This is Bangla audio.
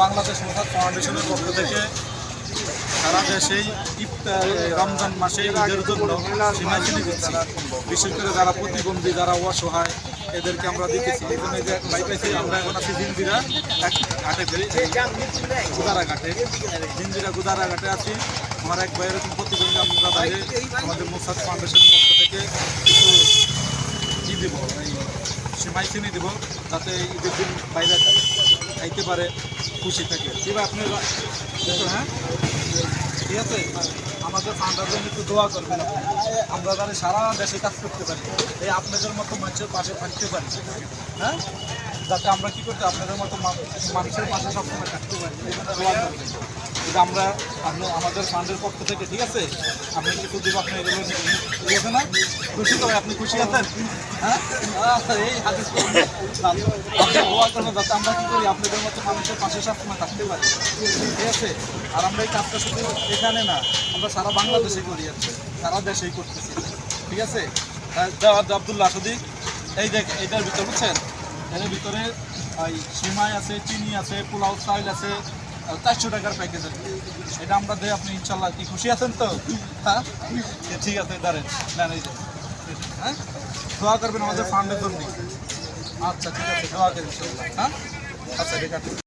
বাংলাদেশ মোসাদ ফাউন্ডেশনের পক্ষ থেকে সারা দেশেই রমজান মাসে ঈদের জন্য সীমাহীন দিচ্ছি। বিশেষ করে যারা প্রতিবন্ধী, যারা অসহায়, এদেরকে আমরা দেখেছি। এই জন্য যে পাইতেছি আমরা এখন আছি জিঞ্জিরা ঘাটে ফেরি, গুদারা ঘাটে, জিঞ্জিরা গুদারা ঘাটে আছি। আমার এক ভাই এরকম প্রতিবন্ধী, আমরা বাইরে আমাদের মোসাদ ফাউন্ডেশনের পক্ষ থেকে কিছু ই দেবো, সীমাই চিনি দেবো, যাতে ঈদের দিন বাইরে খাইতে পারে, খুশি থাকে। এবার আপনি দেখুন, হ্যাঁ ঠিক আছে, আমাদের ফান্ডার জন্য একটু দোয়া করবেন। আমরা যারা সারা দেশে কাজ করতে পারি, এই আপনাদের মতো মানুষের পাশে থাকতে পারি, হ্যাঁ, যাতে আমরা কী করতে আপনাদের মতো মানুষের পাশে সবসময় থাকতে পারি, এই জন্য দোয়া করবেন। এটা আমরা আমাদের ফান্ডের পক্ষ থেকে, ঠিক আছে, আপনি কিছু দেবো, আপনি এগুলো বুঝেছেন না, খুশি তো? আপনি খুশি আছেন? হ্যাঁ, এই হাদিস দোয়া করবো যাতে আমরা কী করি আপনাদের মতো মানুষের পাশে সবসময় থাকতে পারি, ঠিক আছে। আর আমরা এই কাজটা শুধু এখানে না, আমরা সারা বাংলাদেশে করি, আছে সারা দেশেই করতেছি, ঠিক আছে। আব্দুল্লাহ সদিক, এই দেখ, এইটার ভিতরে বুঝছেন, এর ভিতরে ওই সিমাই আছে, চিনি আছে, পোলাও চাইল আছে, 400 টাকার প্যাকেজ আছে। এটা আমরা দেই, আপনি ইনশাল্লাহ কি খুশি আছেন তো? হ্যাঁ, ঠিক আছে, দাঁড়েন, নেন এই যে, হ্যাঁ, দোয়া করবেন আমাদের ফান্ডের জন্য। আচ্ছা ঠিক আছে, দোয়া করেন ইনশাল্লাহ। হ্যাঁ, আচ্ছা ঠিক আছে।